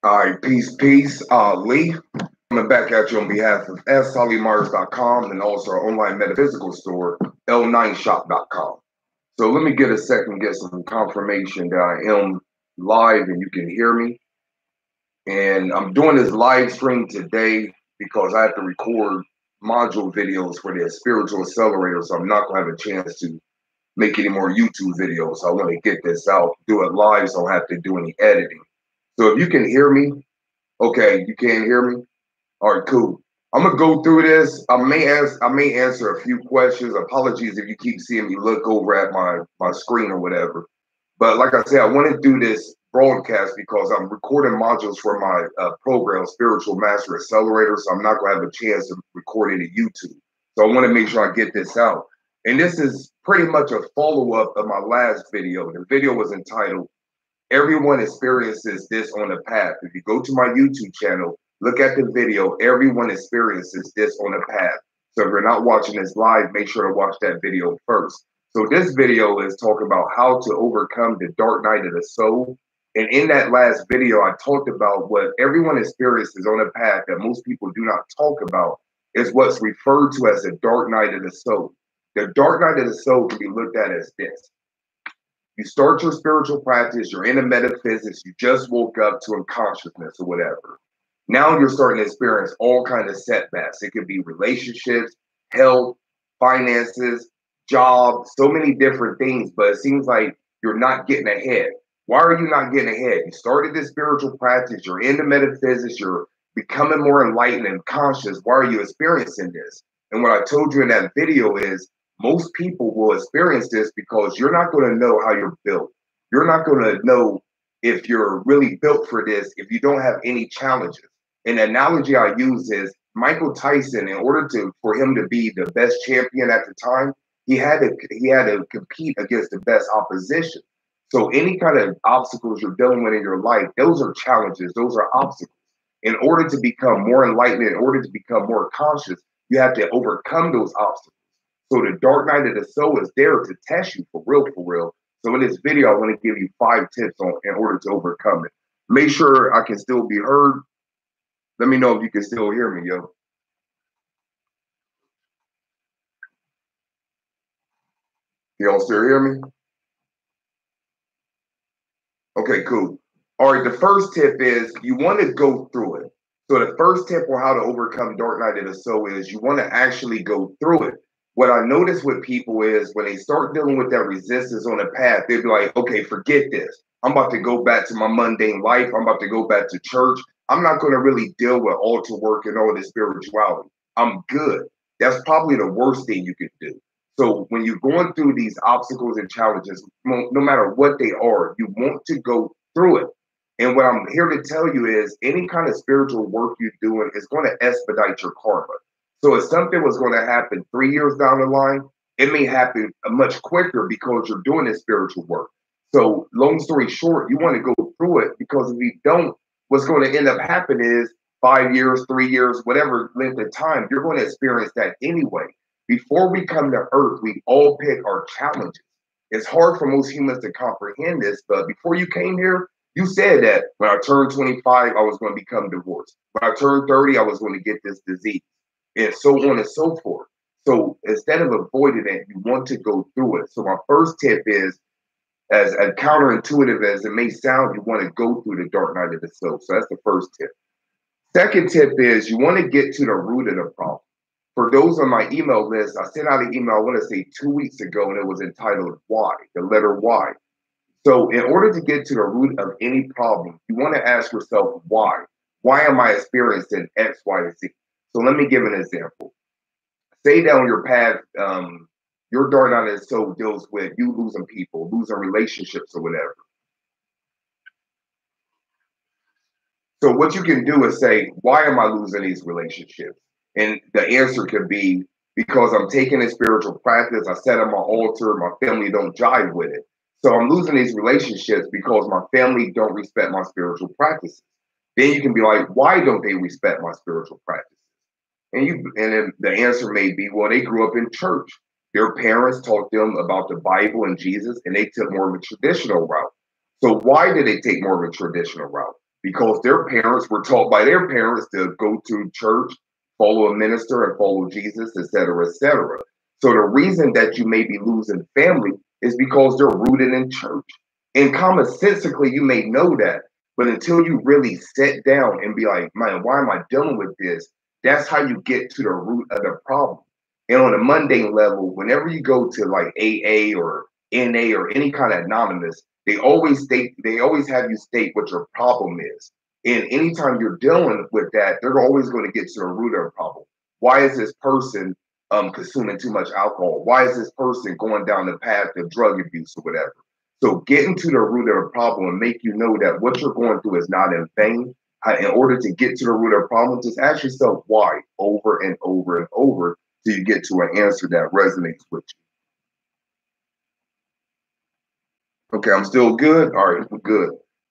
All right, peace, Lee. Coming back at you on behalf of sollyMyers.com and also our online metaphysical store, L9shop.com. So let me get a second, get some confirmation that I am live and you can hear me. And I'm doing this live stream today because I have to record module videos for the spiritual accelerator. So I'm not going to have a chance to make any more YouTube videos. So I want to get this out, do it live so I don't have to do any editing. So if you can hear me, okay, you can't hear me? All right, cool. I'm gonna go through this. I may answer a few questions. Apologies if you keep seeing me look over at my screen or whatever. But like I said, I want to do this broadcast because I'm recording modules for my program, Spiritual Master Accelerator. So I'm not gonna have a chance to record it at YouTube. So I want to make sure I get this out. And this is pretty much a follow-up of my last video. The video was entitled "Everyone Experiences This on the Path." If you go to my YouTube channel, look at the video. Everyone experiences this on a path. So if you're not watching this live, make sure to watch that video first. So this video is talking about how to overcome the dark night of the soul. And in that last video, I talked about what everyone experiences on a path that most people do not talk about is what's referred to as the dark night of the soul. The dark night of the soul can be looked at as this. You start your spiritual practice, you're into metaphysics, you just woke up to unconsciousness or whatever. Now you're starting to experience all kinds of setbacks. It could be relationships, health, finances, jobs, so many different things, but it seems like you're not getting ahead. Why are you not getting ahead? You started this spiritual practice, you're into metaphysics, you're becoming more enlightened and conscious. Why are you experiencing this? And what I told you in that video is most people will experience this because you're not going to know how you're built. You're not going to know if you're really built for this if you don't have any challenges. An analogy I use is Michael Tyson, in order for him to be the best champion at the time, he had to compete against the best opposition. So any kind of obstacles you're dealing with in your life, those are challenges, those are obstacles. In order to become more enlightened, in order to become more conscious, you have to overcome those obstacles. So the dark night of the soul is there to test you for real, for real. So in this video, I want to give you 5 tips in order to overcome it. Make sure I can still be heard. Let me know if you can still hear me, yo. Y'all still hear me? Okay, cool. All right, the first tip is you want to go through it. So the first tip on how to overcome dark night of the soul is you want to actually go through it. What I notice with people is when they start dealing with that resistance on the path, they'll be like, okay, forget this. I'm about to go back to my mundane life. I'm about to go back to church. I'm not going to really deal with altar work and all this spirituality. I'm good. That's probably the worst thing you could do. So when you're going through these obstacles and challenges, no matter what they are, you want to go through it. And what I'm here to tell you is any kind of spiritual work you're doing is going to expedite your karma. So if something was going to happen 3 years down the line, it may happen much quicker because you're doing this spiritual work. So long story short, you want to go through it because if you don't, what's going to end up happening is 5 years, 3 years, whatever length of time, you're going to experience that anyway. Before we come to Earth, we all pick our challenges. It's hard for most humans to comprehend this, but before you came here, you said that when I turned 25, I was going to become divorced. When I turned 30, I was going to get this disease, and so on and so forth. So instead of avoiding it, you want to go through it. So my first tip is, as counterintuitive as it may sound, you want to go through the dark night of the soul. So that's the first tip. Second tip is you want to get to the root of the problem. For those on my email list, I sent out an email, I want to say 2 weeks ago, and it was entitled Why, the letter Y. So in order to get to the root of any problem, you want to ask yourself, why? Why am I experiencing X, Y, and Z? So let me give an example. Say down your path, your dark night of the soul deals with you losing people, losing relationships or whatever. So what you can do is say, why am I losing these relationships? And the answer could be because I'm taking a spiritual practice. I set up my altar. My family don't jive with it. So I'm losing these relationships because my family don't respect my spiritual practices. Then you can be like, why don't they respect my spiritual practices? And then the answer may be, well, they grew up in church. Their parents taught them about the Bible and Jesus, and they took more of a traditional route. So why did they take more of a traditional route? because their parents were taught by their parents to go to church, follow a minister, and follow Jesus, etc., etc. So the reason that you may be losing family is because they're rooted in church. And commonsensically, you may know that, but until you really sit down and be like, man, why am I dealing with this? That's how you get to the root of the problem. And on a mundane level, whenever you go to like AA or NA or any kind of anonymous, they always have you state what your problem is. And anytime you're dealing with that, they're always going to get to the root of the problem. Why is this person consuming too much alcohol? Why is this person going down the path of drug abuse or whatever? So getting to the root of the problem and make you know that what you're going through is not in vain. In order to get to the root of the problem, just ask yourself why over and over and over till you get to an answer that resonates with you. Okay, I'm still good. All right, I'm good.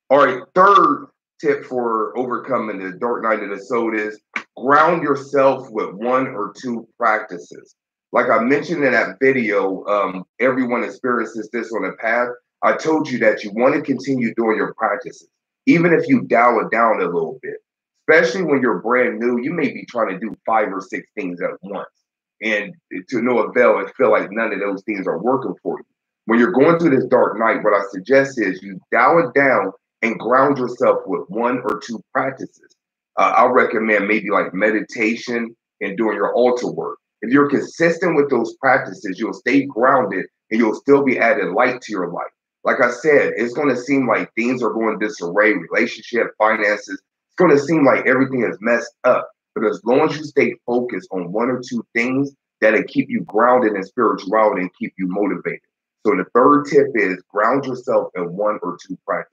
All right, third tip for overcoming the dark night of the soul is ground yourself with one or two practices. Like I mentioned in that video, everyone experiences this on the path. I told you that you want to continue doing your practices, even if you dial it down a little bit. Especially when you're brand new, you may be trying to do 5 or 6 things at once, and to no avail, and feel like none of those things are working for you. When you're going through this dark night, what I suggest is you dial it down and ground yourself with one or two practices. I'll recommend maybe like meditation and doing your altar work. If you're consistent with those practices, you'll stay grounded and you'll still be adding light to your life. Like I said, it's going to seem like things are going disarray, relationship, finances. It's going to seem like everything is messed up. But as long as you stay focused on one or two things, that'll keep you grounded in spirituality and keep you motivated. So the third tip is ground yourself in one or two practices.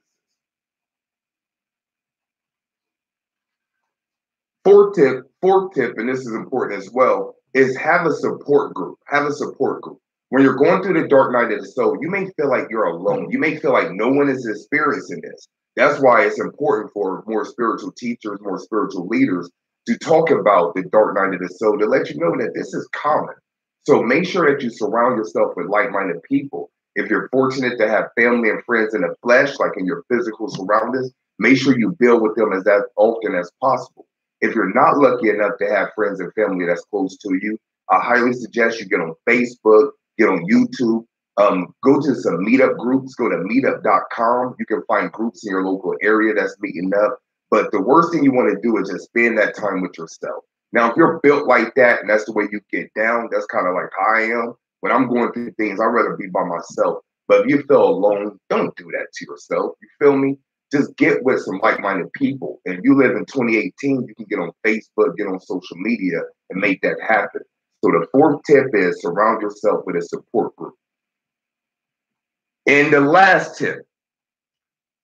Fourth tip, and this is important as well, is have a support group. Have a support group. When you're going through the dark night of the soul, you may feel like you're alone. You may feel like no one is experiencing this. That's why it's important for more spiritual teachers, more spiritual leaders to talk about the dark night of the soul to let you know that this is common. So make sure that you surround yourself with like-minded people. If you're fortunate to have family and friends in the flesh, like in your physical surroundings, make sure you build with them as often as possible. If you're not lucky enough to have friends and family that's close to you, I highly suggest you get on Facebook, get on YouTube, go to some meetup groups, go to meetup.com. You can find groups in your local area that's meeting up. But the worst thing you want to do is just spend that time with yourself. Now, if you're built like that and that's the way you get down, that's kind of like how I am. When I'm going through things, I'd rather be by myself. But if you feel alone, don't do that to yourself. You feel me? Just get with some like-minded people. And if you live in 2018, you can get on Facebook, get on social media, and make that happen. So the fourth tip is surround yourself with a support group. And the last tip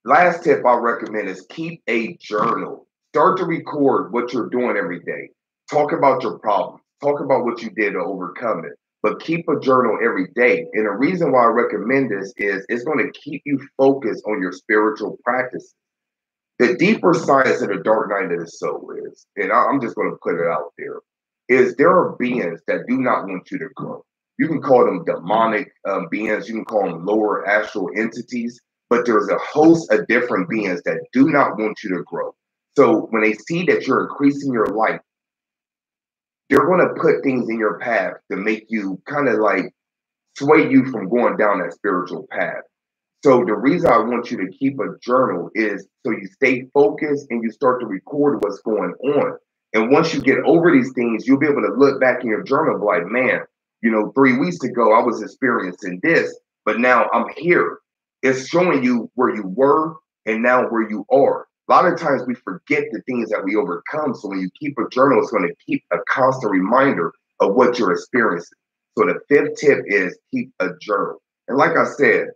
I recommend is keep a journal. Start to record what you're doing every day. Talk about your problems. Talk about what you did to overcome it. But keep a journal every day. And the reason why I recommend this is it's going to keep you focused on your spiritual practices. The deeper science of the dark night of the soul is, and I'm just going to put it out there, is there are beings that do not want you to grow. You can call them demonic beings, you can call them lower astral entities, but there's a host of different beings that do not want you to grow. So when they see that you're increasing your life, they're going to put things in your path to make you kind of like sway you from going down that spiritual path. So the reason I want you to keep a journal is so you stay focused and you start to record what's going on. And once you get over these things, you'll be able to look back in your journal and be like, man, 3 weeks ago I was experiencing this, but now I'm here. It's showing you where you were and now where you are. A lot of times we forget the things that we overcome. So when you keep a journal, it's going to keep a constant reminder of what you're experiencing. So the fifth tip is keep a journal. And like I said,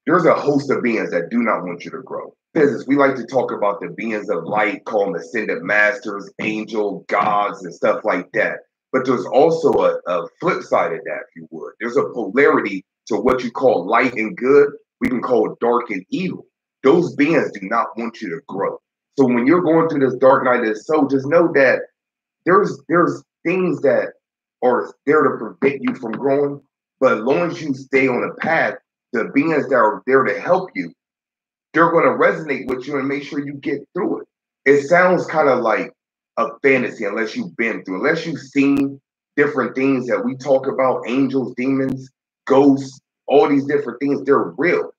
there's a host of beings that do not want you to grow. Business, we like to talk about the beings of light, call them ascended masters, angel, gods, and stuff like that. But there's also a flip side of that, if you would. There's a polarity to what you call light and good. We can call dark and evil. Those beings do not want you to grow. So when you're going through this dark night of the soul, just know that there's things that are there to prevent you from growing. But as long as you stay on a path, the beings that are there to help you, they're going to resonate with you and make sure you get through it. It sounds kind of like a fantasy unless you've been through, unless you've seen different things that we talk about, angels, demons, ghosts, all these different things, they're real.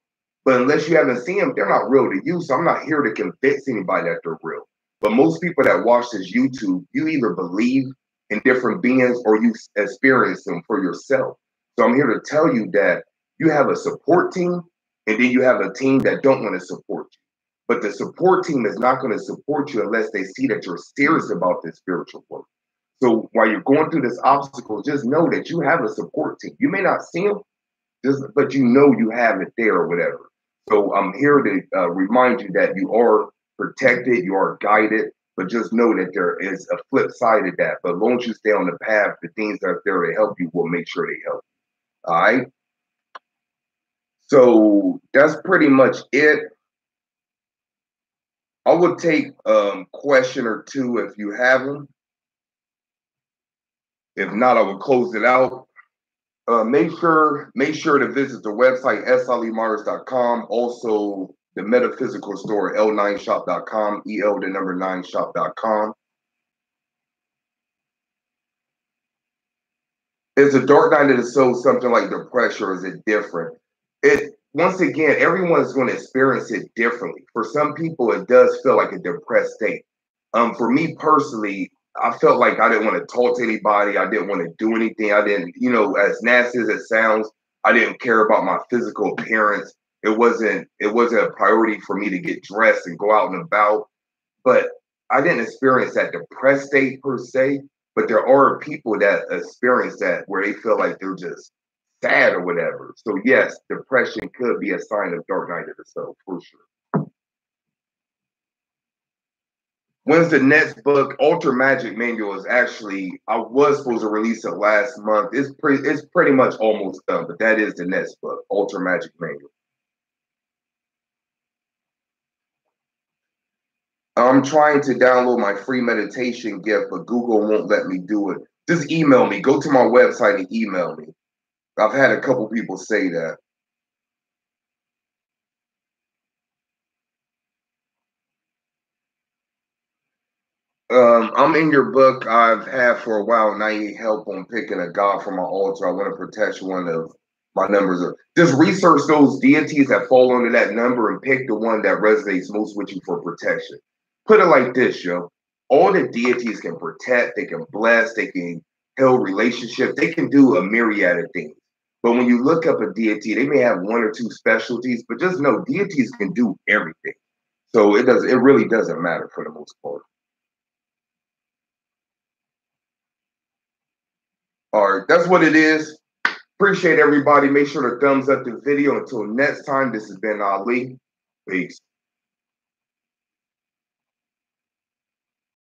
But unless you haven't seen them, they're not real to you. So I'm not here to convince anybody that they're real. But most people that watch this YouTube, you either believe in different beings or you experience them for yourself. So I'm here to tell you that you have a support team, and then you have a team that don't want to support you. But the support team is not going to support you unless they see that you're serious about this spiritual work. So while you're going through this obstacle, just know that you have a support team. You may not see them, but you know you have it there or whatever. So I'm here to remind you that you are protected, you are guided, but just know that there is a flip side of that. But as long as you stay on the path, the things that are there to help you will make sure they help you. All right. So that's pretty much it. I would take question or two if you have them. If not, I will close it out. Make sure to visit the website sollymartins.com. Also, the metaphysical store l9shop.com, el9shop.com. Is a dark night of the soul something like depression, or is it different? It once again, everyone's going to experience it differently. For some people, it does feel like a depressed state. For me personally, I felt like I didn't want to talk to anybody. I didn't want to do anything. I didn't, as nasty as it sounds, I didn't care about my physical appearance. It wasn't a priority for me to get dressed and go out and about. But I didn't experience that depressed state per se. But there are people that experience that where they feel like they're just sad or whatever. So yes, depression could be a sign of dark night of the soul for sure. When's the next book? Alter Magic Manual is actually, I was supposed to release it last month. It's pretty much almost done, but that is the next book, Alter Magic Manual. I'm trying to download my free meditation gift, but Google won't let me do it. Just email me. Go to my website and email me. I've had a couple people say that. I'm in your book. I've had for a while, and I need help on picking a god for my altar. I want to protect one of my numbers. Just research those deities that fall under that number and pick the one that resonates most with you for protection. Put it like this, yo. All the deities can protect, they can bless, they can heal relationships, they can do a myriad of things. But when you look up a deity, they may have one or two specialties, but just know deities can do everything. So it really doesn't matter for the most part. All right, that's what it is. Appreciate everybody. Make sure to thumbs up the video. Until next time, this has been Ali. Peace.